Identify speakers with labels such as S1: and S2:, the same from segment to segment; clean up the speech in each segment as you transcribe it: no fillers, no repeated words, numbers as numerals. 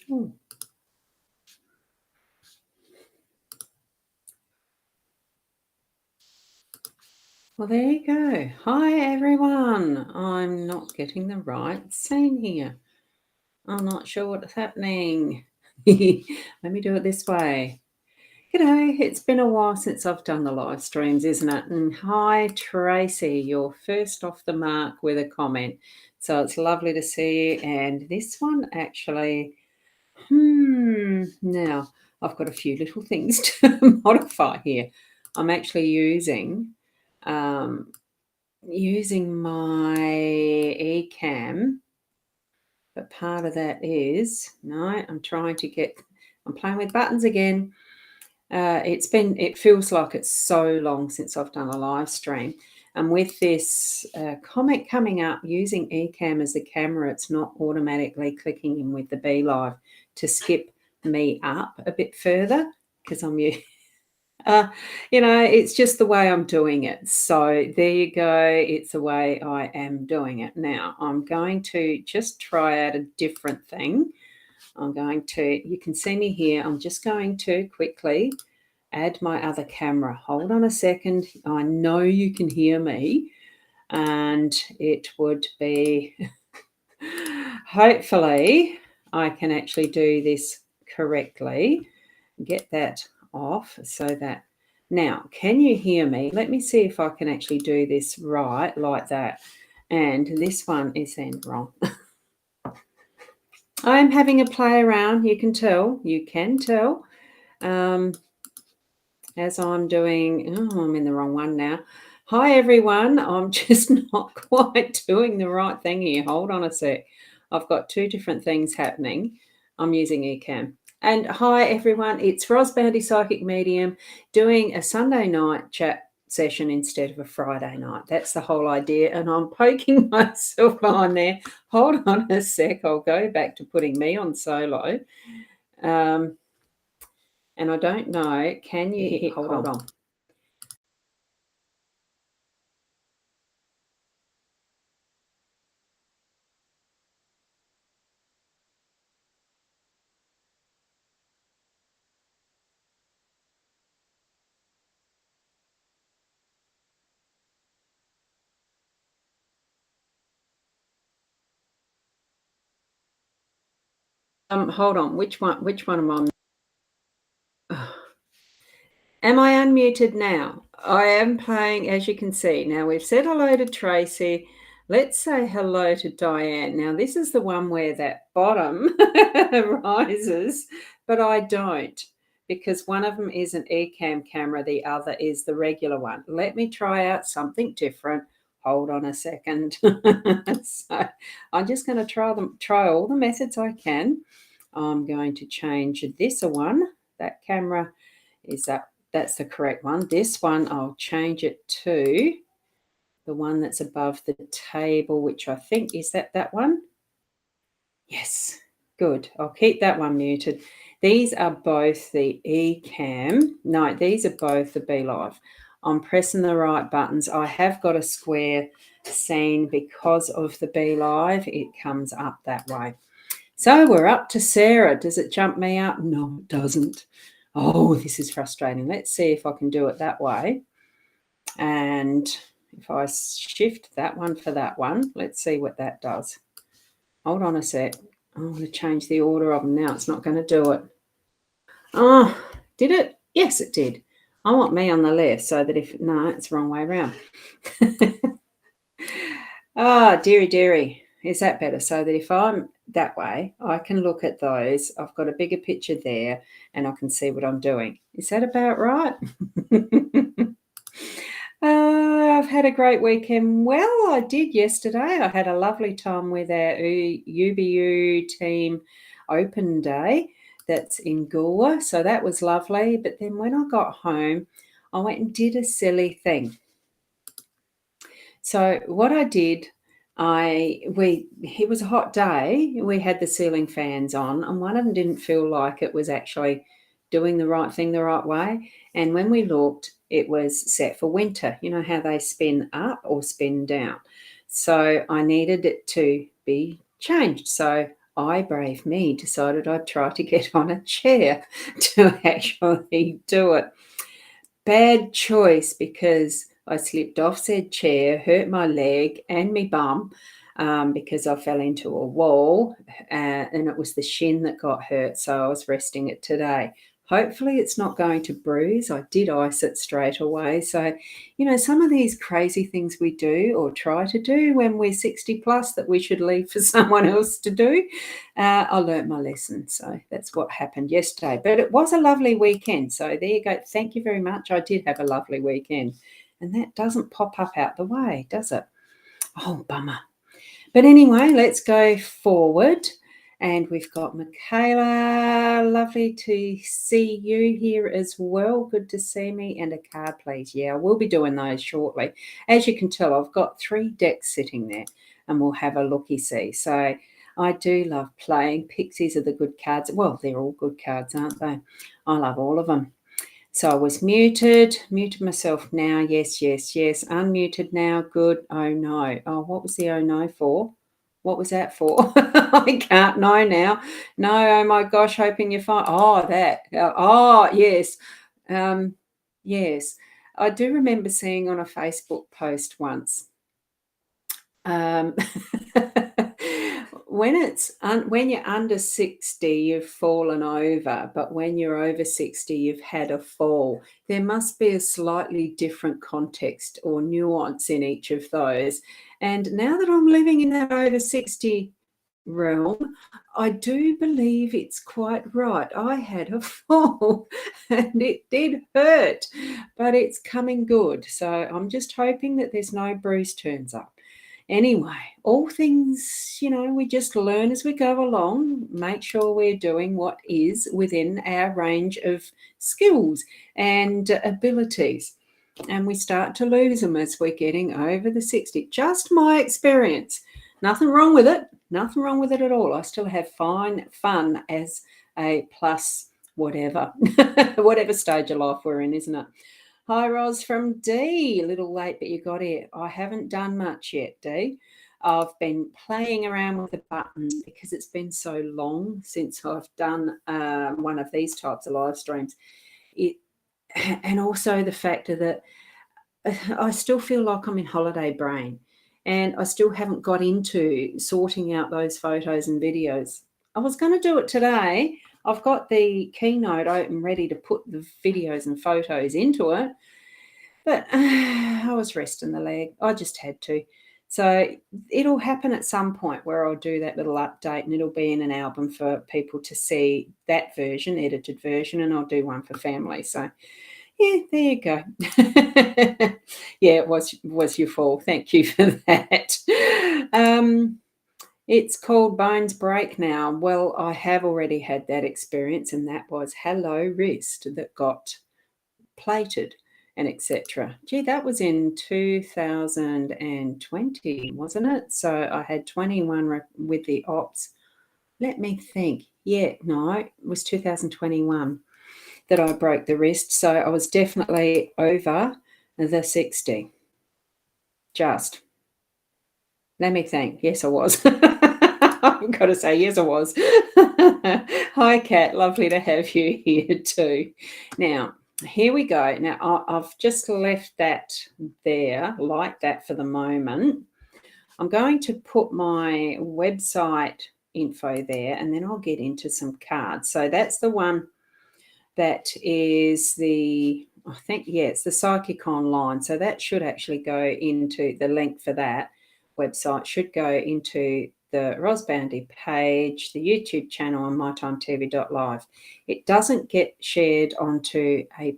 S1: Well, there you go. Hi, everyone. I'm not getting the right scene here. I'm not sure what's happening. Let me do it this way. G'day. It's been a while since I've done the live streams, isn't it? And hi, Tracy. You're first off the mark with a comment. So it's lovely to see you. And this one actually, now I've got a few little things to modify here. I'm actually using my eCam, but part of that is I'm playing with buttons again. It feels like it's so long since I've done a live stream, and with this comment coming up, using eCam as the camera, it's not automatically clicking in with the Be Live to skip me up a bit further because I'm it's just the way I'm doing it. So there you go. It's the way I am doing it. Now I'm going to just try out a different thing. You can see me here. I'm just going to quickly add my other camera. Hold on a second. I know you can hear me, and it would be, hopefully I can actually do this correctly. Get that off so that now, can you hear me? Let me see if I can actually do this right like that. And this one is then wrong. I'm having a play around. You can tell. As I'm doing, I'm in the wrong one now. Hi, everyone. I'm just not quite doing the right thing here. Hold on a sec. I've got two different things happening. I'm using eCam. And hi, everyone. It's Ros Boundy, Psychic Medium, doing a Sunday night chat session instead of a Friday night. That's the whole idea. And I'm poking myself behind there. Hold on a sec. I'll go back to putting me on solo. And I don't know, can you hit, hold on. Hold on, which one am I? Am I unmuted now? I am playing, as you can see. Now we've said hello to Tracy. Let's say hello to Diane. Now this is the one where that bottom rises, but I don't, because one of them is an eCam camera, the other is the regular one. Let me try out something different. Hold on a second. So I'm just going to try all the methods I can. I'm going to change this one. That camera is that's the correct one. This one, I'll change it to the one that's above the table, which I think is that one. Yes, good. I'll keep that one muted. These are both the eCam. No, these are both the Be Live. I'm pressing the right buttons. I have got a square scene because of the Be Live. It comes up that way. So we're up to Sarah. Does it jump me up? No, it doesn't. Oh, this is frustrating. Let's see if I can do it that way. And if I shift that one for that one, let's see what that does. Hold on a sec. I'm going to change the order of them now. It's not going to do it. Oh, did it? Yes, it did. I want me on the left so that no, it's the wrong way around. Deary. Is that better? So that if I'm that way, I can look at those. I've got a bigger picture there and I can see what I'm doing. Is that about right? I've had a great weekend. Well, I did yesterday. I had a lovely time with our UBU team open day that's in Goa. So that was lovely. But then when I got home, I went and did a silly thing. So what I did, it was a hot day. We had the ceiling fans on, and one of them didn't feel like it was actually doing the right thing the right way. And when we looked, it was set for winter. You know how they spin up or spin down. So I needed it to be changed. So I, brave me, decided I'd try to get on a chair to actually do it. Bad choice because I slipped off said chair, hurt my leg and my bum because I fell into a wall and it was the shin that got hurt. So I was resting it today. Hopefully it's not going to bruise. I did ice it straight away. So, some of these crazy things we do or try to do when we're 60 plus that we should leave for someone else to do. I learnt my lesson. So that's what happened yesterday. But it was a lovely weekend. So there you go. Thank you very much. I did have a lovely weekend. And that doesn't pop up out the way, does it? Oh, bummer. But anyway, let's go forward. And we've got Michaela. Lovely to see you here as well. Good to see me. And a card, please. Yeah, we'll be doing those shortly. As you can tell, I've got 3 decks sitting there and we'll have a looky-see. So I do love playing. Pixies are the good cards. Well, they're all good cards, aren't they? I love all of them. So I was muted myself now. Yes. Unmuted now. Good. Oh, no. Oh, what was the oh, no for? What was that for? I can't know now. No, oh, my gosh, hoping you're fine. Oh, that. Oh, yes. Yes. I do remember seeing on a Facebook post once. When you're under 60, you've fallen over, but when you're over 60, you've had a fall. There must be a slightly different context or nuance in each of those. And now that I'm living in that over 60 realm, I do believe it's quite right. I had a fall and it did hurt, but it's coming good. So I'm just hoping that there's no bruise turns up. Anyway, all things, we just learn as we go along, make sure we're doing what is within our range of skills and abilities. And we start to lose them as we're getting over the 60. Just my experience. Nothing wrong with it. Nothing wrong with it at all. I still have fun as a plus whatever, whatever stage of life we're in, isn't it? Hi, Ros from D. A little late, but you got here. I haven't done much yet, D. I've been playing around with the buttons because it's been so long since I've done one of these types of live streams. And also the factor that I still feel like I'm in holiday brain and I still haven't got into sorting out those photos and videos. I was going to do it today. I've got the Keynote open ready to put the videos and photos into it, but I was resting the leg. I just had to. So it'll happen at some point where I'll do that little update and it'll be in an album for people to see that version, edited version, and I'll do one for family. So yeah, there you go. Yeah, it was your fault. Thank you for that. It's called Bones Break now. Well, I have already had that experience, and that was hello wrist that got plated and etc. Gee, that was in 2020, wasn't it? So I had 21 with the ops. Let me think. Yeah, no, it was 2021 that I broke the wrist. So I was definitely over the 60. Just. Let me think. Yes, I was. I've got to say, yes, I was. Hi, Kat. Lovely to have you here too. Now, here we go. Now, I've just left that there like that for the moment. I'm going to put my website info there and then I'll get into some cards. So that's the one that is I think, yeah, it's the Psychic Online. So that should actually go into the link for that website, should go into the Ros Boundy page, the YouTube channel on mytimetv.live. It doesn't get shared onto a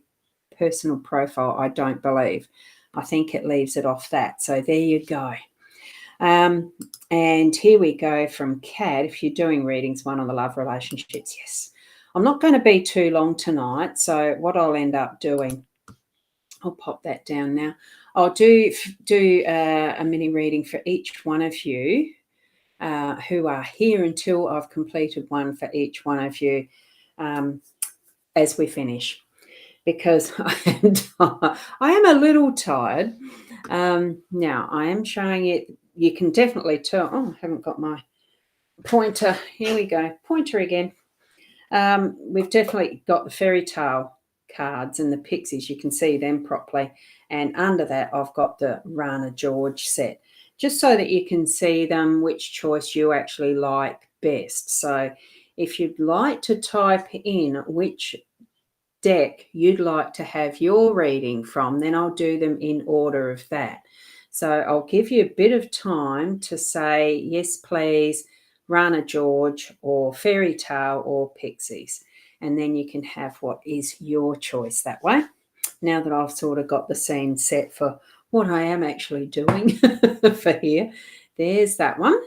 S1: personal profile, I don't believe. I think it leaves it off that. So there you go. And here we go from Kat. If you're doing readings, one on the love relationships, yes. I'm not going to be too long tonight, so what I'll end up doing, I'll pop that down now. I'll do a mini reading for each one of you who are here until I've completed one for each one of you as we finish, because I am a little tired. Now, I am showing it. You can definitely tell. Oh, I haven't got my pointer. Here we go. Pointer again. We've definitely got the fairy tale cards and the pixies. You can see them properly. And under that, I've got the Rana George set, just so that you can see them, which choice you actually like best. So if you'd like to type in which deck you'd like to have your reading from, then I'll do them in order of that. So I'll give you a bit of time to say, yes, please, Rana George or Fairy Tale or Pixies. And then you can have what is your choice that way. Now that I've sort of got the scene set for what I am actually doing for here, there's that one.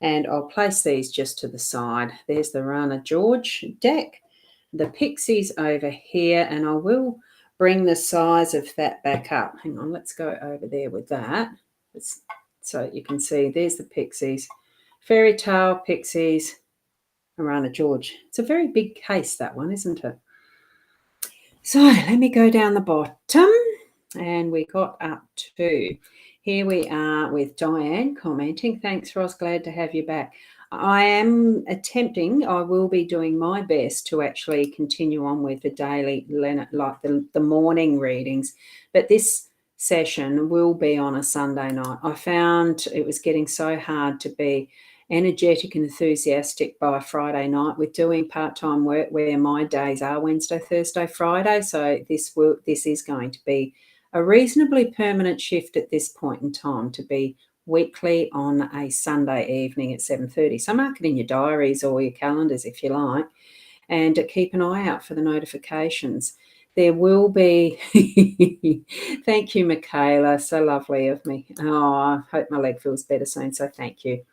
S1: And I'll place these just to the side. There's the Rana George deck, the Pixies over here, and I will bring the size of that back up. Hang on, let's go over there with that. So you can see there's the Pixies, Fairy Tale, Pixies, and Rana George. It's a very big case, that one, isn't it? So let me go down the bottom, and we got up to, here we are with Diane commenting. Thanks, Ros, glad to have you back. I am attempting, I will be doing my best to actually continue on with the daily, like the morning readings, but this session will be on a Sunday night. I found it was getting so hard to be energetic and enthusiastic by Friday night with doing part-time work where my days are Wednesday, Thursday, Friday. So this is going to be a reasonably permanent shift at this point in time, to be weekly on a Sunday evening at 7:30. So mark it in your diaries or your calendars if you like, and keep an eye out for the notifications. There will be, thank you, Michaela, so lovely of me. Oh, I hope my leg feels better soon, so thank you.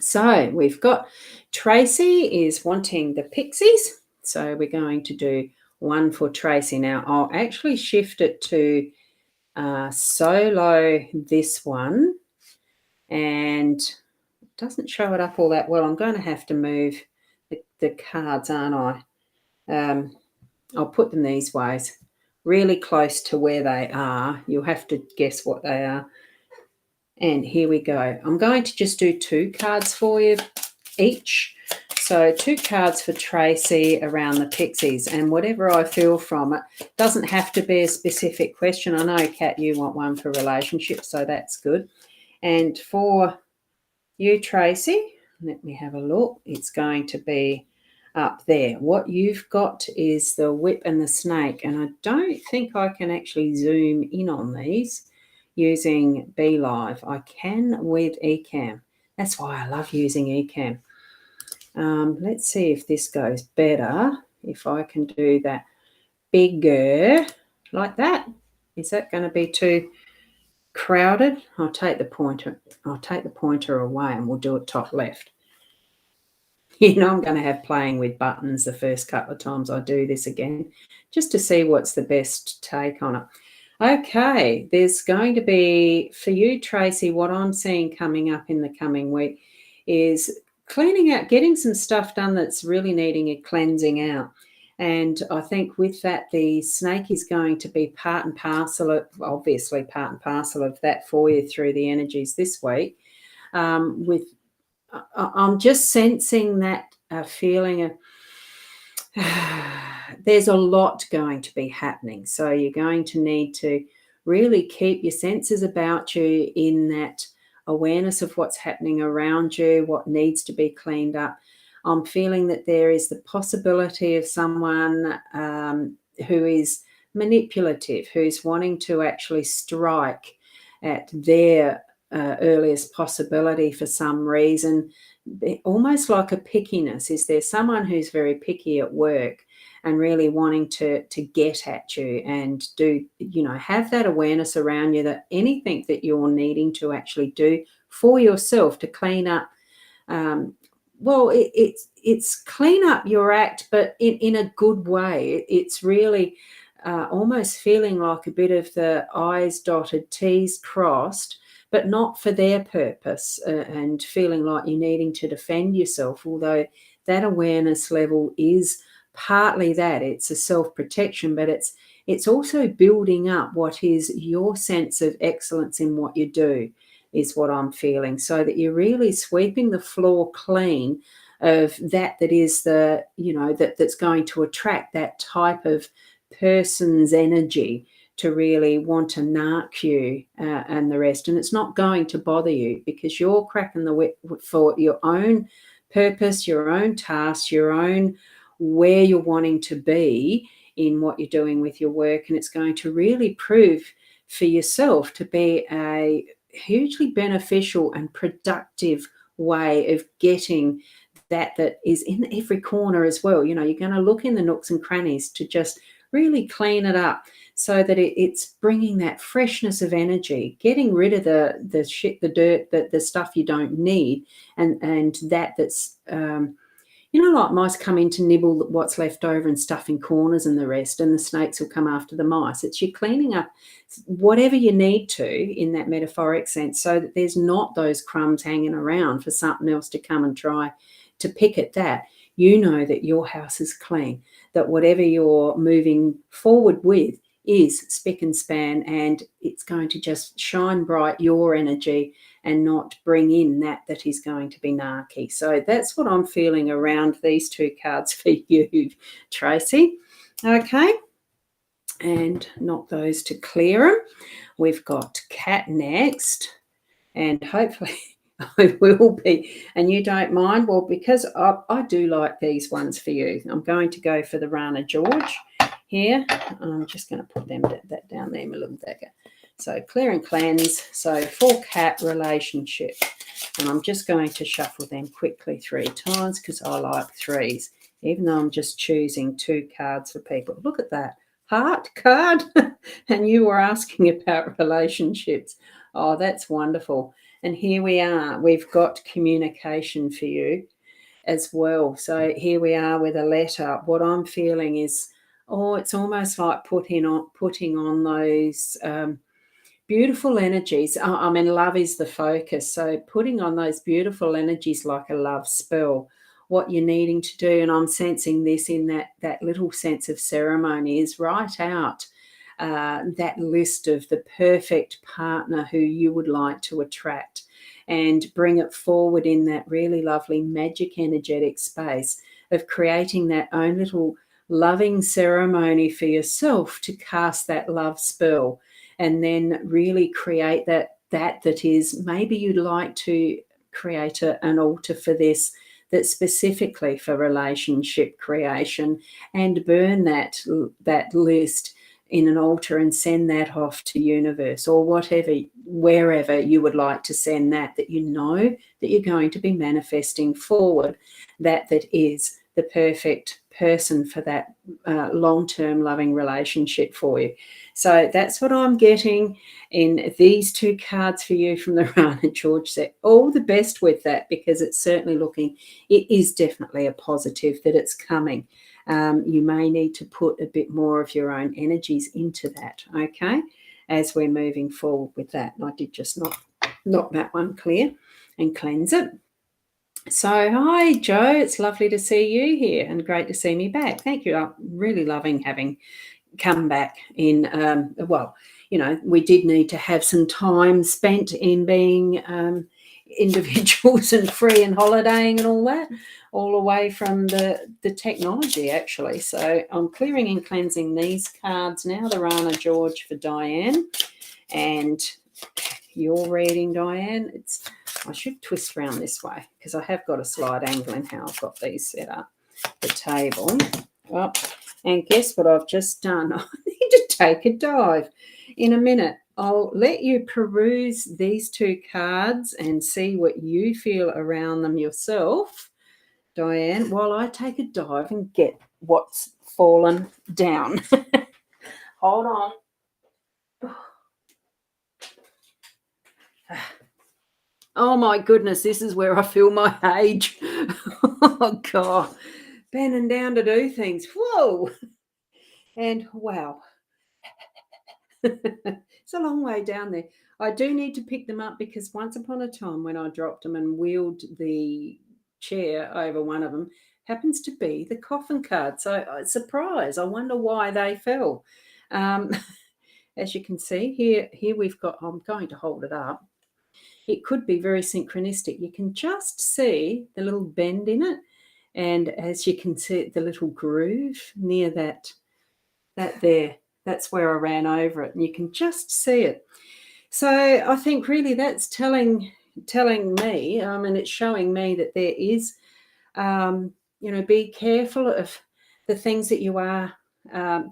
S1: So we've got Tracy is wanting the Pixies, so we're going to do one for Tracy. Now I'll actually shift it to solo this one, and it doesn't show it up all that well. I'm going to have to move the cards, aren't I? I'll put them these ways, really close to where they are. You'll have to guess what they are. And here we go. I'm going to just do 2 cards for you each. So 2 cards for Tracy around the Pixies, and whatever I feel from it. Doesn't have to be a specific question. I know, Kat, you want one for relationships, so that's good. And for you, Tracy, let me have a look. It's going to be up there. What you've got is the Whip and the Snake, and I don't think I can actually zoom in on these using Be Live. I can with Ecamm. That's why I love using Ecamm. Let's see if this goes better, if I can do that bigger like that. Is that going to be too crowded? I'll take the pointer away and we'll do it top left. You know, I'm going to have playing with buttons the first couple of times I do this again, just to see what's the best take on it. Okay, there's going to be, for you, Tracy, what I'm seeing coming up in the coming week is cleaning out, getting some stuff done that's really needing a cleansing out. And I think with that, the snake is going to be part and parcel of, obviously part and parcel of that for you through the energies this week. I'm just sensing that feeling of there's a lot going to be happening. So you're going to need to really keep your senses about you in that awareness of what's happening around you, what needs to be cleaned up. I'm feeling that there is the possibility of someone who is manipulative, who's wanting to actually strike at their earliest possibility for some reason, almost like a pickiness. Is there someone who's very picky at work and really wanting to get at you and do, have that awareness around you that anything that you're needing to actually do for yourself to clean up, it's clean up your act, but in a good way. It's really almost feeling like a bit of the I's dotted, T's crossed, but not for their purpose, and feeling like you're needing to defend yourself, although that awareness level is partly that. It's a self-protection, but it's also building up what is your sense of excellence in what you do. is what I'm feeling, so that you're really sweeping the floor clean of that is the, that's going to attract that type of person's energy to really want to narc you and the rest. And it's not going to bother you because you're cracking the whip for your own purpose, your own task, your own where you're wanting to be in what you're doing with your work. And it's going to really prove for yourself to be a hugely beneficial and productive way of getting that is in every corner as well. You're going to look in the nooks and crannies to just really clean it up so that it's bringing that freshness of energy, getting rid of the shit, the dirt, the stuff you don't need, and that's like mice come in to nibble what's left over and stuff in corners and the rest, and the snakes will come after the mice. It's you cleaning up whatever you need to in that metaphoric sense so that there's not those crumbs hanging around for something else to come and try to pick at that. You know that your house is clean, that whatever you're moving forward with is spick and span, and it's going to just shine bright your energy and not bring in that is going to be narky. So that's what I'm feeling around these two cards for you, Tracy. Okay, and knock those to clear them. We've got Cat next, and hopefully I will be, and you don't mind. Well, because I do like these ones for you, I'm going to go for the Rana George here. I'm just going to put that down there, my little dagger. So clear and cleanse. So for Cat relationship, and I'm just going to shuffle them quickly 3 times because I like threes, even though I'm just choosing 2 cards for people. Look at that heart card, and you were asking about relationships. Oh, that's wonderful. And here we are. We've got communication for you as well. So here we are with a letter. What I'm feeling is, it's almost like putting on those beautiful energies. I mean, love is the focus. So putting on those beautiful energies like a love spell, what you're needing to do, and I'm sensing this in that little sense of ceremony, is write out that list of the perfect partner who you would like to attract and bring it forward in that really lovely magic energetic space of creating that own little loving ceremony for yourself to cast that love spell, and then really create that is, maybe you'd like to create an altar for this that's specifically for relationship creation, and burn that list in an altar and send that off to universe or wherever you would like to send that you know that you're going to be manifesting forward, that is the perfect person for that long-term loving relationship for you. So that's what I'm getting in these 2 cards for you from the Rana George set. All the best with that, because it's certainly it is definitely a positive that it's coming. You may need to put a bit more of your own energies into that, okay, as we're moving forward with that. And I did just knock that one clear and cleanse it. So, hi, Joe. It's lovely to see you here and great to see me back. Thank you. I'm really loving having come back in. We did need to have some time spent in being individuals and free and holidaying and all that, all away from the technology, actually. So I'm clearing and cleansing these cards now, the Rana George for Diane. And your reading, Diane, I should twist around this way because I have got a slight angle in how I've got these set up, the table. Oh, and guess what I've just done? I need to take a dive. In a minute, I'll let you peruse these 2 cards and see what you feel around them yourself, Diane, while I take a dive and get what's fallen down. Hold on. Oh, my goodness, this is where I feel my age. Oh, God. Bending down to do things. Whoa. And wow. It's a long way down there. I do need to pick them up because once upon a time when I dropped them and wheeled the chair over one of them, happens to be the coffin card. So surprise, I wonder why they fell. As you can see here we've got, I'm going to hold it up. it could be very synchronistic. You can just see the little bend in it, and as you can see the little groove near that there, that's where I ran over it, and you can just see it. So I think really that's telling me, and it's showing me that there is, be careful of the things that you are.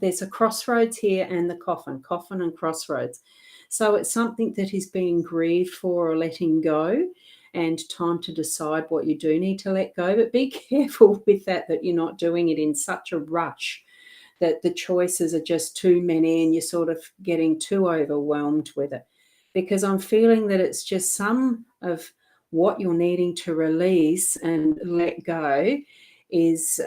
S1: There's a crossroads here, and the coffin and crossroads. So it's something that is being grieved for or letting go, and time to decide what you do need to let go. But be careful with that you're not doing it in such a rush that the choices are just too many and you're sort of getting too overwhelmed with it. Because I'm feeling that it's just some of what you're needing to release and let go is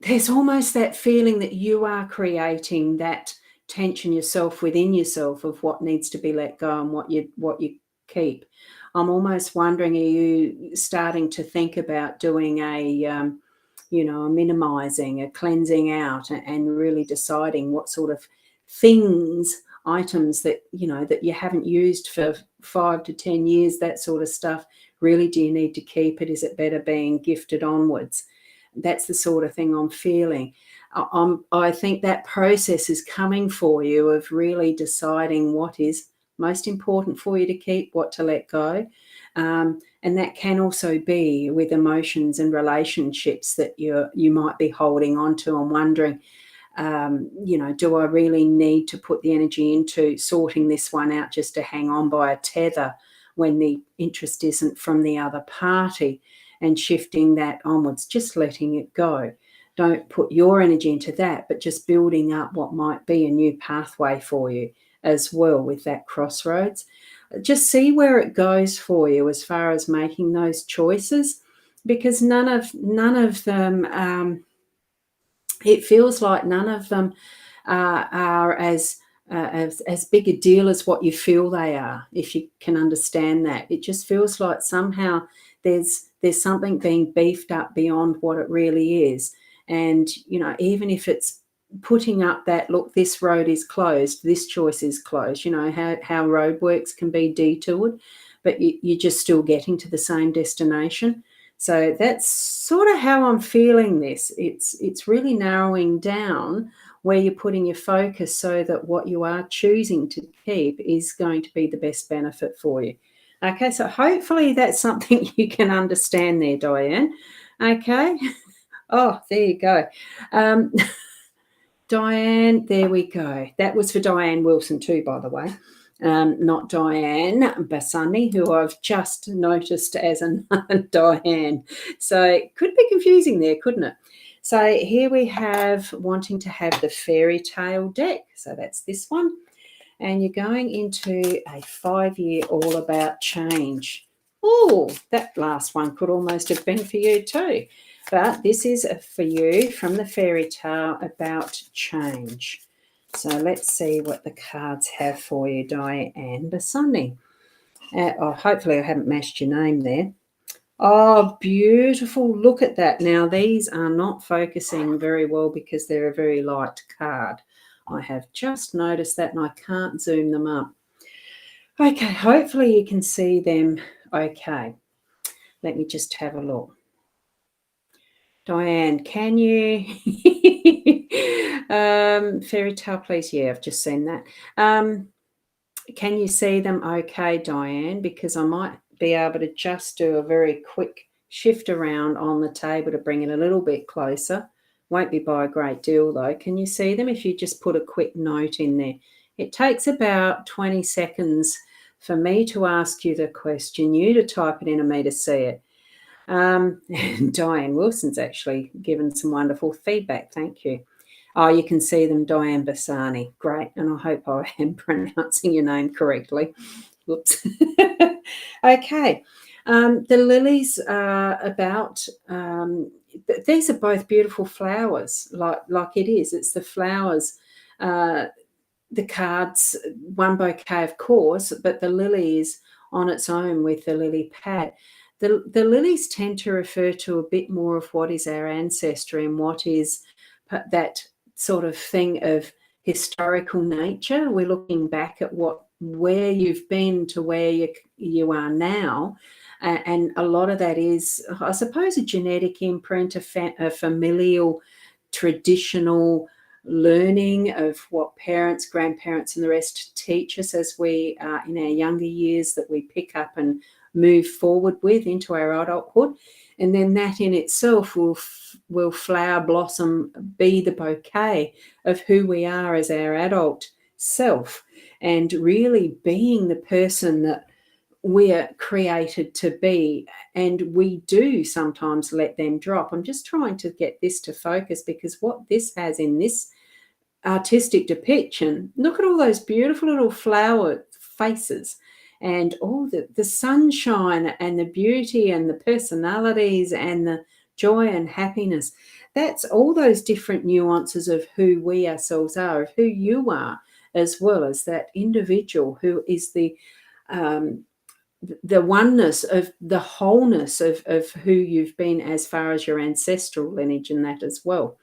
S1: there's almost that feeling that you are creating that tension yourself within yourself of what needs to be let go and what you keep. I'm almost wondering, are you starting to think about doing a minimizing, a cleansing out, and really deciding what sort of things, items that you haven't used for 5 to 10 years, that sort of stuff, really do you need to keep it? Is it better being gifted onwards? That's the sort of thing I'm feeling. I think that process is coming for you of really deciding what is most important for you to keep, what to let go. And that can also be with emotions and relationships that you might be holding on to and wondering, do I really need to put the energy into sorting this one out just to hang on by a tether when the interest isn't from the other party? And shifting that onwards, just letting it go. Don't put your energy into that, but just building up what might be a new pathway for you as well with that crossroads. Just see where it goes for you as far as making those choices, because none of them. It feels like none of them are as big a deal as what you feel they are, if you can understand that. It just feels like somehow there's something being beefed up beyond what it really is. And, even if it's putting up that, look, this road is closed, this choice is closed, how roadworks can be detoured, but you're just still getting to the same destination. So that's sort of how I'm feeling this. It's really narrowing down where you're putting your focus so that what you are choosing to keep is going to be the best benefit for you. Okay, so hopefully that's something you can understand there, Diane. Okay. Oh, there you go. Diane, there we go. That was for Diane Wilson too, by the way. Not Diane Bassani, who I've just noticed as another Diane. So it could be confusing there, couldn't it? So here we have wanting to have the fairy tale deck. So that's this one. And you're going into a 5-year all about change. Oh, that last one could almost have been for you too. But this is for you from the fairy tale about change. So let's see what the cards have for you, Diane Bassani. Hopefully I haven't mashed your name there. Oh, beautiful. Look at that. Now, these are not focusing very well because they're a very light card. I have just noticed that, and I can't zoom them up. Okay, hopefully you can see them okay. Let me just have a look. Diane, can you? Fairy tale, please. Yeah, I've just seen that. Can you see them okay, Diane? Because I might be able to just do a very quick shift around on the table to bring it a little bit closer. Won't be by a great deal, though. Can you see them if you just put a quick note in there? It takes about 20 seconds for me to ask you the question, you to type it in and me to see it. And Diane Wilson's actually given some wonderful feedback. Thank you. Oh, you can see them, Diane Bassani. Great. And I hope I am pronouncing your name correctly. Whoops. Okay. The lilies are about, these are both beautiful flowers, like it is. It's the flowers, the cards, one bouquet, of course, but the lily is on its own with the lily pad. The lilies tend to refer to a bit more of what is our ancestry and what is that sort of thing of historical nature. We're looking back at where you've been to where you are now. And a lot of that is, I suppose, a genetic imprint, a familial, traditional learning of what parents, grandparents, and the rest teach us as we are in our younger years, that we pick up and move forward with into our adulthood. And then that in itself will flower, blossom, be the bouquet of who we are as our adult self, and really being the person that we're created to be. And we do sometimes let them drop. I'm just trying to get this to focus, because what this has in this artistic depiction, look at all those beautiful little flower faces and all the sunshine and the beauty and the personalities and the joy and happiness. That's all those different nuances of who we ourselves are, of who you are, as well as that individual who is the oneness of the wholeness of who you've been as far as your ancestral lineage and that as well.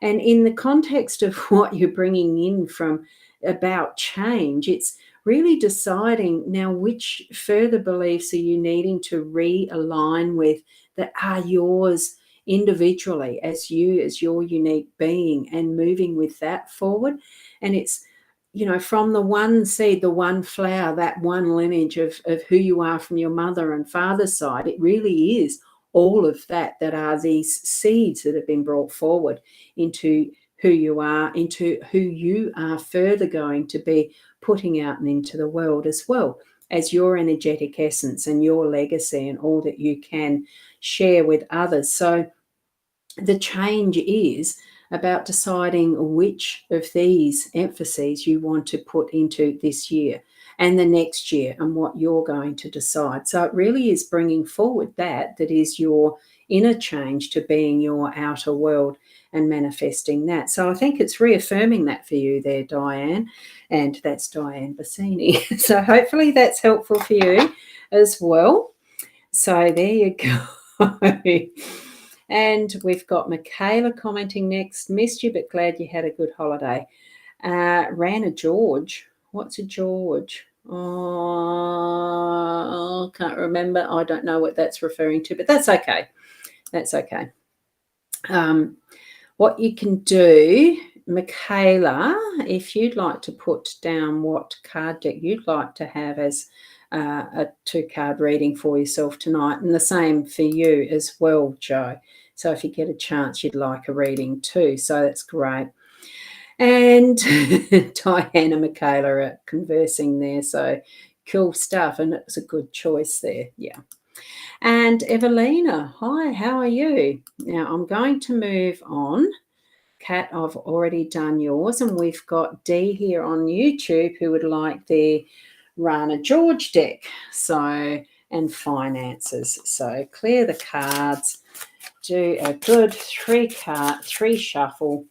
S1: And in the context of what you're bringing in from about change, it's really deciding now which further beliefs are you needing to realign with that are yours individually as your unique being, and moving with that forward. And it's, from the one seed, the one flower, that one lineage of who you are from your mother and father's side, it really is all of that are these seeds that have been brought forward into who you are, into who you are further going to be putting out and into the world, as well as your energetic essence and your legacy and all that you can share with others. So the change is about deciding which of these emphases you want to put into this year and the next year, and what you're going to decide. So it really is bringing forward that is your inner change to being your outer world and manifesting that. So I think it's reaffirming that for you there, Diane, and that's Diane Bassini. So hopefully that's helpful for you as well. So there you go. And we've got Michaela commenting next. Missed you, but glad you had a good holiday. Ran a George. What's a George? Oh, can't remember. I don't know what that's referring to, but that's okay. That's okay. What you can do, Michaela, if you'd like to put down what card deck you'd like to have as a 2-card reading for yourself tonight, and the same for you as well, Joe. So if you get a chance, you'd like a reading too. So that's great. And Diane and Michaela are conversing there. So cool stuff. And it was a good choice there. Yeah. And Evelina, hi, how are you? Now I'm going to move on. Kat, I've already done yours. And we've got Dee here on YouTube who would like the Rana George deck. So, and finances. So clear the cards. Do a good 3 shuffle,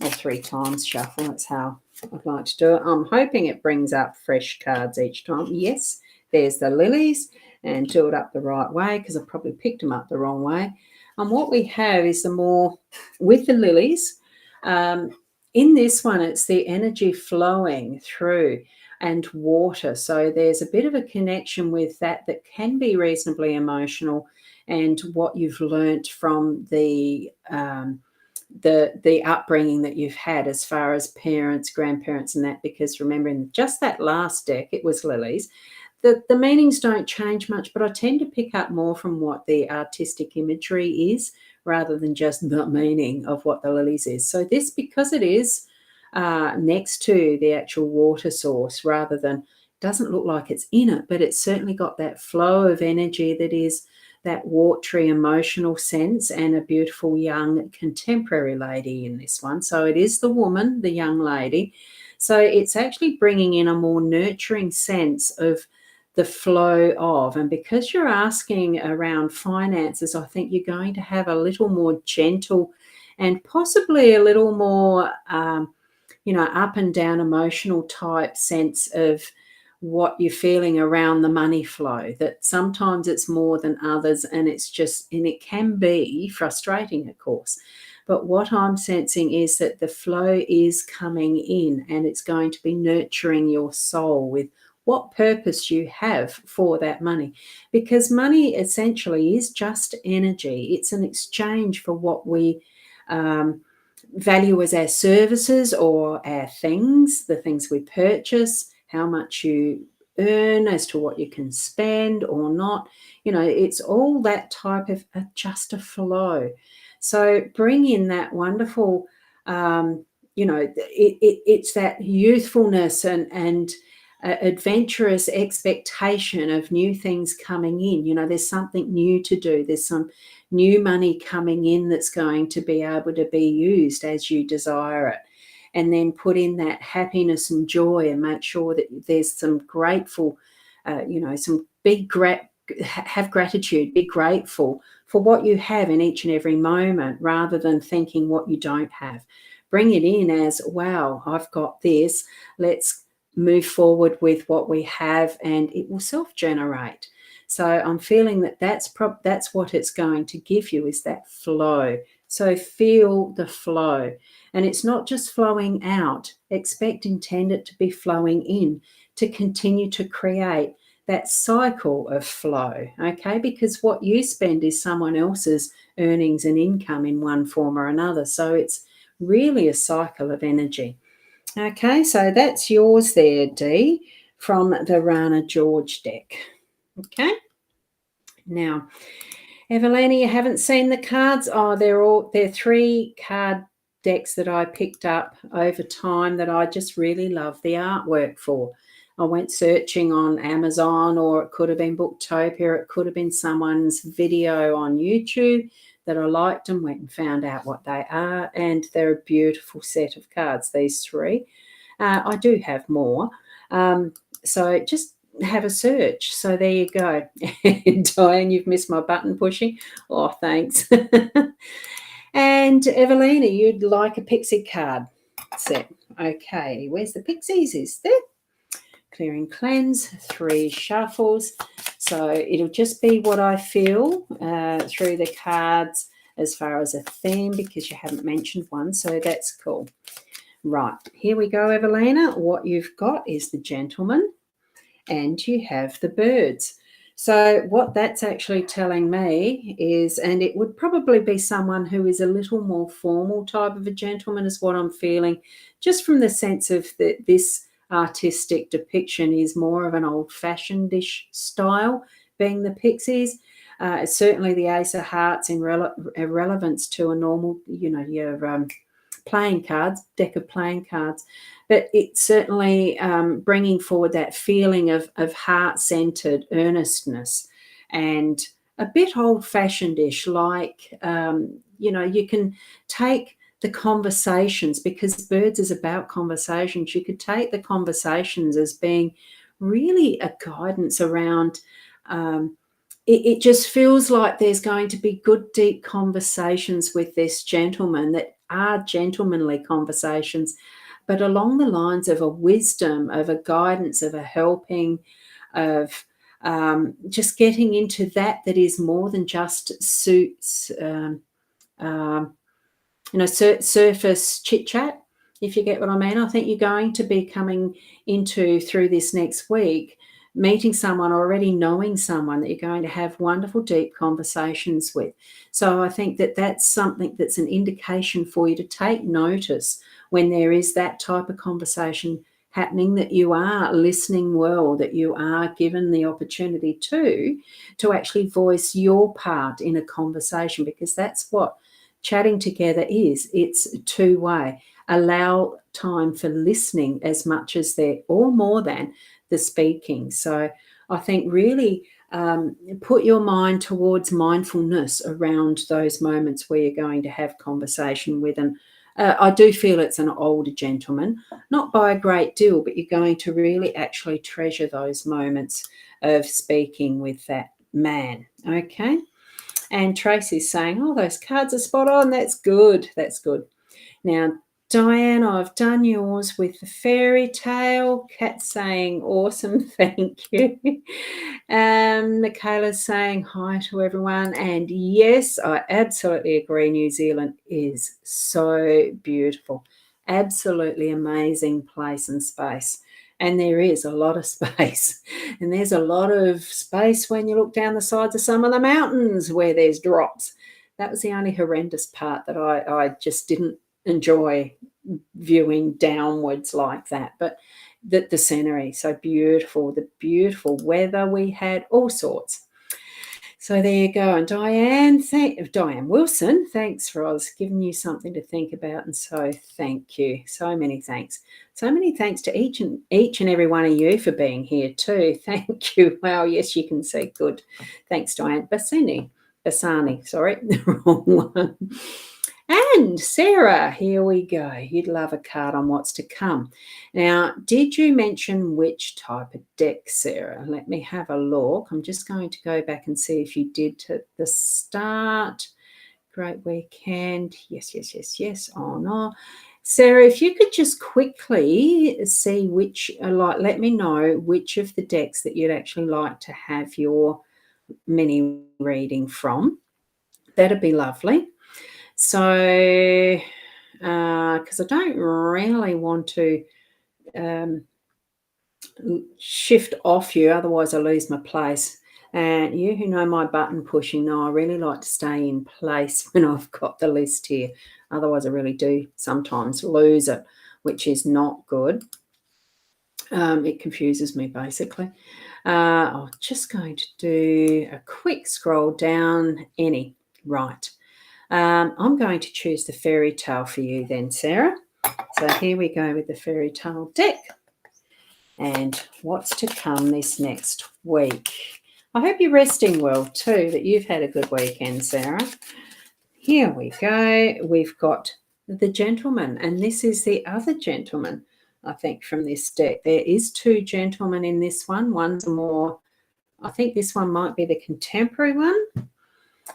S1: or 3 times shuffle. That's how I'd like to do it. I'm hoping it brings up fresh cards each time. Yes, there's the lilies, and do it up the right way, because I probably picked them up the wrong way. And what we have is the more with the lilies. In this one, it's the energy flowing through and water. So there's a bit of a connection with that can be reasonably emotional, and what you've learnt from the upbringing that you've had as far as parents, grandparents, and that. Because remember, in just that last deck, it was lilies. The meanings don't change much, but I tend to pick up more from what the artistic imagery is, rather than just the meaning of what the lilies is. So this, because it is next to the actual water source, rather than, doesn't look like it's in it, but it's certainly got that flow of energy that is that watery emotional sense, and a beautiful young contemporary lady in this one. So it is the woman, the young lady. So it's actually bringing in a more nurturing sense of the flow of, and because you're asking around finances, I think you're going to have a little more gentle and possibly a little more, up and down emotional type sense of what you're feeling around the money flow, that sometimes it's more than others, and it can be frustrating, of course. But what I'm sensing is that the flow is coming in, and it's going to be nurturing your soul with what purpose you have for that money. Because money essentially is just energy. It's an exchange for what we value as our services or our things, the things we purchase, how much you earn as to what you can spend or not. It's all that type of just a flow. So bring in that wonderful, it's that youthfulness and adventurous expectation of new things coming in. There's something new to do. There's some new money coming in that's going to be able to be used as you desire it. And then put in that happiness and joy, and make sure that there's some grateful, some big have gratitude, be grateful for what you have in each and every moment, rather than thinking what you don't have. Bring it in as, wow, I've got this. Let's move forward with what we have, and it will self-generate. So I'm feeling that that's what it's going to give you, is that flow. So feel the flow. And it's not just flowing out. Intend it to be flowing in, to continue to create that cycle of flow, okay? Because what you spend is someone else's earnings and income in one form or another. So it's really a cycle of energy. Okay, so that's yours there, Dee, from the Rana George deck. Okay. Now, Evelina, you haven't seen the cards? Oh, they're 3 card decks that I picked up over time that I just really love the artwork for. I went searching on Amazon, or it could have been Booktopia, it could have been someone's video on YouTube that I liked, and went and found out what they are. And they're a beautiful set of cards, these 3. I do have more. So just have a search. So there you go. Diane, you've missed my button pushing. Oh, thanks. And Evelina, you'd like a pixie card set. Okay, where's the pixies? Is there? Clearing cleanse, 3 shuffles. So it'll just be what I feel through the cards as far as a theme, because you haven't mentioned one, so that's cool. Right, here we go, Evelina. What you've got is the gentleman, and you have the birds. So what that's actually telling me is, and it would probably be someone who is a little more formal type of a gentleman, is what I'm feeling, just from the sense of that this artistic depiction is more of an old-fashioned-ish style, being the pixies. Certainly the Ace of Hearts in relevance to a normal, your playing cards, deck of playing cards. But it's certainly bringing forward that feeling of heart-centered earnestness, and a bit old-fashioned-ish, like, you can take the conversations, because birds is about conversations. You could take the conversations as being really a guidance around it just feels like there's going to be good, deep conversations with this gentleman that are gentlemanly conversations, but along the lines of a wisdom, of a guidance, of a helping, of just getting into that is more than just suits, surface chit-chat, if you get what I mean. I think you're going to be coming into, through this next week, meeting someone, already knowing someone that you're going to have wonderful, deep conversations with. So I think that that's something that's an indication for you to take notice when there is that type of conversation happening, that you are listening well, that you are given the opportunity to actually voice your part in a conversation, because that's what chatting together is. It's two-way. Allow time for listening as much as there, or more than, the speaking. So I think really put your mind towards mindfulness around those moments where you're going to have conversation with an I do feel it's an older gentleman, not by a great deal, but you're going to really actually treasure those moments of speaking with that man. Okay. And Tracy's saying, oh, those cards are spot on. That's good. That's good. Now, Diane, I've done yours with the fairy tale. Kat saying, awesome, thank you. Michaela's saying hi to everyone. And yes, I absolutely agree. New Zealand is so beautiful. Absolutely amazing place and space. And there is a lot of space. And there's a lot of space when you look down the sides of some of the mountains where there's drops. That was the only horrendous part that I just didn't enjoy viewing downwards like that. But the scenery, so beautiful, the beautiful weather we had, all sorts. So there you go. And Diane Wilson, thanks, Ros, giving you something to think about. And so thank you. So many thanks. So many thanks to each and every one of you for being here too. Thank you. Wow, yes, you can see. Good. Thanks, Diane. Bassani, sorry, the wrong one. And Sarah, here we go. You'd love a card on what's to come. Now, did you mention which type of deck, Sarah? Let me have a look. I'm just going to go back and see if you did at the start. Great weekend. Yes. Oh, no. Sarah, if you could just quickly see let me know which of the decks that you'd actually like to have your mini reading from. That'd be lovely. So, because I don't really want to shift off you, otherwise I lose my place. And you who know my button pushing know I really like to stay in place when I've got the list here. Otherwise, I really do sometimes lose it, which is not good. It confuses me, basically. I'm just going to do a quick scroll down. Right. I'm going to choose the fairy tale for you then, Sarah. So here we go with the fairy tale deck. And what's to come this next week? I hope you're resting well too, that you've had a good weekend, Sarah. Here we go. We've got the gentleman, and this is the other gentleman, I think, from this deck. There is two gentlemen in this one. One's more, I think this one might be the contemporary one.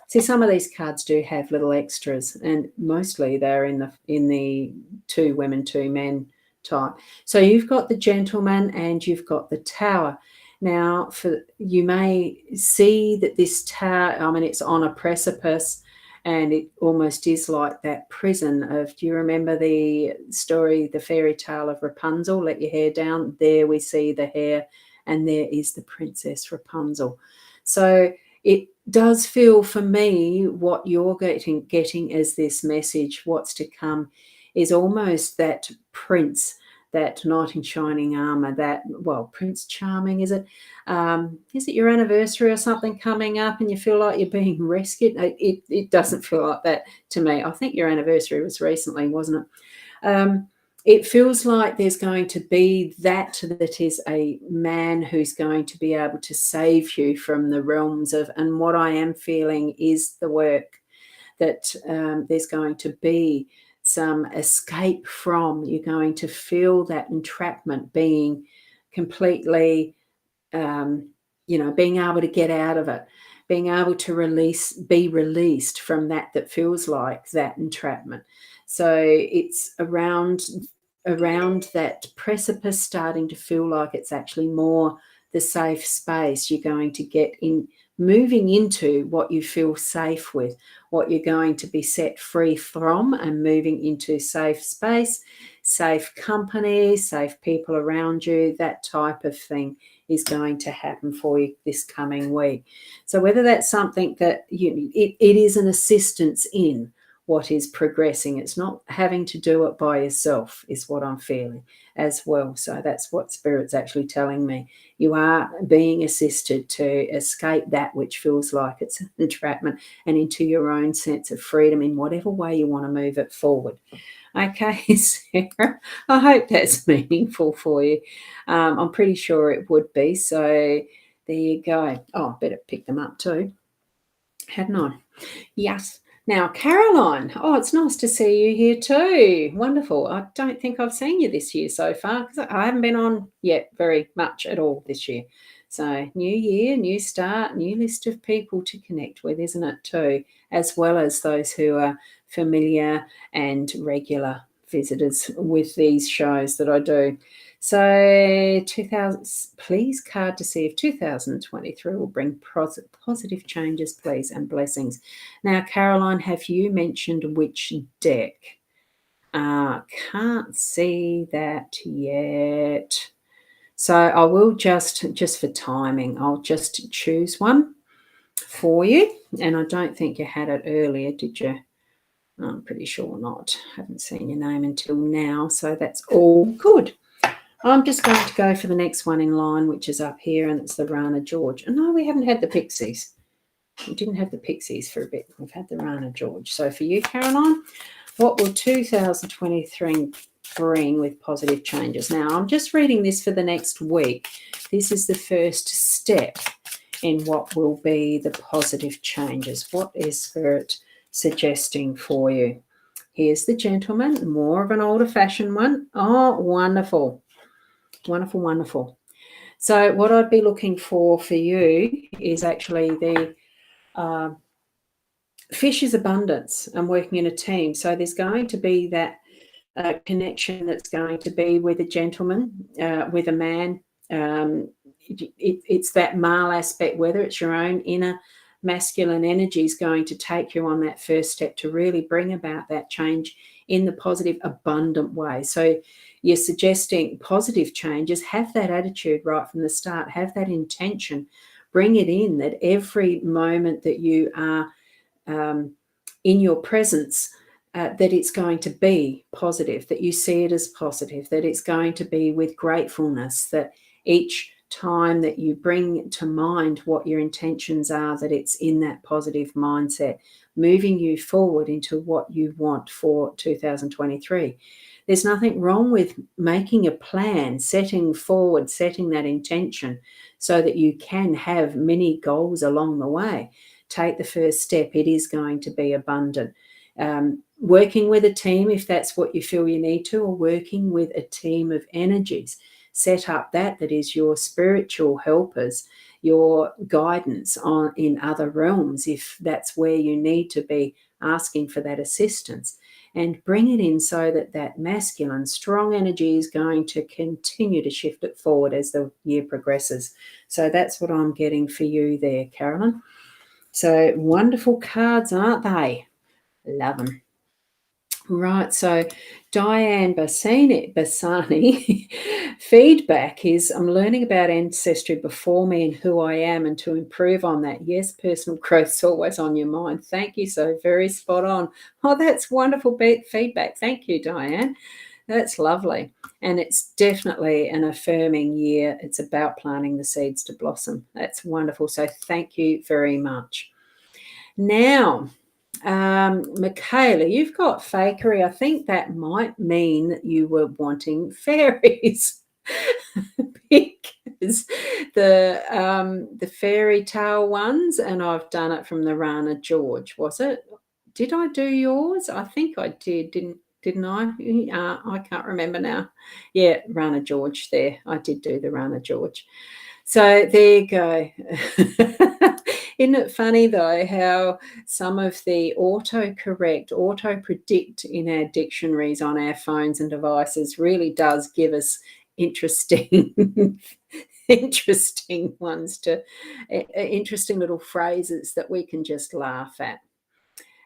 S1: See, some of these cards do have little extras, and mostly they're in the two women, two men type. So you've got the gentleman and you've got the tower. Now, you may see that this tower, it's on a precipice, and it almost is like that prison of, do you remember the story, the fairy tale of Rapunzel, let your hair down? There we see the hair, and there is the Princess Rapunzel. So it does feel for me what you're getting as this message, what's to come, is almost that prince, that knight in shining armor, Prince Charming, is it? Is it your anniversary or something coming up and you feel like you're being rescued? It doesn't feel like that to me. I think your anniversary was recently, wasn't it? It feels like there's going to be that is a man who's going to be able to save you from the realms of, and what I am feeling is the work that there's going to be some escape from. You're going to feel that entrapment being completely, being able to get out of it, being able to be released from that feels like that entrapment. So it's around that precipice starting to feel like it's actually more the safe space. You're going to get in, moving into what you feel safe with, what you're going to be set free from, and moving into safe space, safe company, safe people around you. That type of thing is going to happen for you this coming week. So whether that's something that it is an assistance in what is progressing, it's not having to do it by yourself, is what I'm feeling as well. So that's what Spirit's actually telling me. You are being assisted to escape that which feels like it's an entrapment, and into your own sense of freedom in whatever way you want to move it forward. Okay, Sarah, I hope that's meaningful for you. I'm pretty sure it would be. So there you go. Oh, I better pick them up too, hadn't I? Yes. Now, Caroline, it's nice to see you here too. Wonderful. I don't think I've seen you this year so far, because I haven't been on yet very much at all this year. So new year, new start, new list of people to connect with, isn't it too? As well as those who are familiar and regular visitors with these shows that I do. So 2000, please card to see if 2023 will bring positive changes, please, and blessings. Now, Caroline, have you mentioned which deck? Can't see that yet. So I will just for timing, I'll just choose one for you. And I don't think you had it earlier, did you? I'm pretty sure not. Haven't seen your name until now, so that's all good. I'm just going to go for the next one in line, which is up here, and it's the Rana George. And no, we haven't had the Pixies. We didn't have the Pixies for a bit. We've had the Rana George. So for you, Caroline, what will 2023 bring with positive changes? Now, I'm just reading this for the next week. This is the first step in what will be the positive changes. What is Spirit suggesting for you? Here's the Gentleman, more of an older-fashioned one. Oh, wonderful. Wonderful, wonderful. So what I'd be looking for you is actually the fish is abundance and working in a team. So there's going to be that connection that's going to be with a gentleman, with a man. It's that male aspect, whether it's your own inner masculine energy is going to take you on that first step to really bring about that change in the positive, abundant way. So you're suggesting positive changes, have that attitude right from the start, have that intention, bring it in that every moment that you are in your presence, that it's going to be positive, that you see it as positive, that it's going to be with gratefulness, that each time that you bring to mind what your intentions are, that it's in that positive mindset, moving you forward into what you want for 2023. There's nothing wrong with making a plan, setting forward, setting that intention so that you can have many goals along the way. Take the first step. It is going to be abundant. Working with a team, if that's what you feel you need to, or working with a team of energies. Set up that is your spiritual helpers, your guidance in other realms, if that's where you need to be asking for that assistance. And bring it in so that masculine, strong energy is going to continue to shift it forward as the year progresses. So that's what I'm getting for you there, Carolyn. So wonderful cards, aren't they? Love them. Right, so Diane Bassani feedback is, I'm learning about ancestry before me and who I am and to improve on that. Yes, personal growth's always on your mind. Thank you, so very spot on. Oh, that's wonderful feedback. Thank you, Diane. That's lovely. And it's definitely an affirming year. It's about planting the seeds to blossom. That's wonderful. So thank you very much. Now, Michaela, you've got fakery. I think that might mean that you were wanting fairies because the fairy tale ones, and I've done it from the Rana George. Was it? Did I do yours? I think I did, didn't I? I can't remember now. Yeah, Rana George there. I did do the Rana George. So there you go. Isn't it funny, though, how some of the auto-predict in our dictionaries on our phones and devices really does give us interesting ones interesting little phrases that we can just laugh at.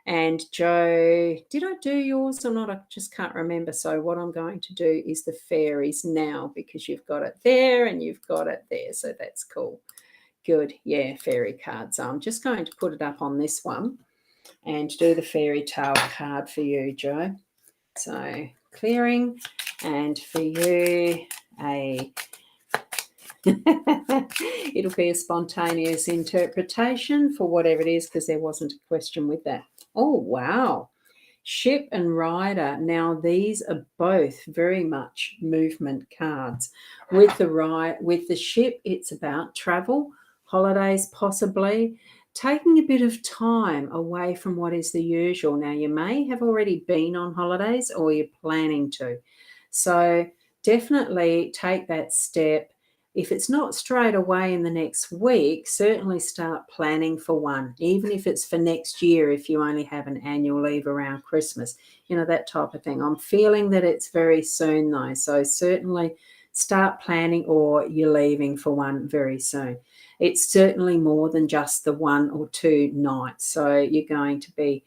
S1: And Joe, did I do yours or not? I just can't remember. So what I'm going to do is the fairies now, because you've got it there and you've got it there. So that's cool. Good. Yeah, fairy card. So I'm just going to put it up on this one and do the fairy tale card for you, Joe. So clearing, and for you, it'll be a spontaneous interpretation for whatever it is, because there wasn't a question with that. Oh, wow. Ship and Rider. Now, these are both very much movement cards. With the ship, it's about travel, holidays possibly, taking a bit of time away from what is the usual. Now, you may have already been on holidays or you're planning to. So definitely take that step. if it's not straight away in the next week, certainly start planning for one, even if it's for next year, if you only have an annual leave around Christmas, that type of thing. I'm feeling that it's very soon though, so certainly start planning, or you're leaving for one very soon. It's certainly more than just the 1 or 2 nights, so you're going to be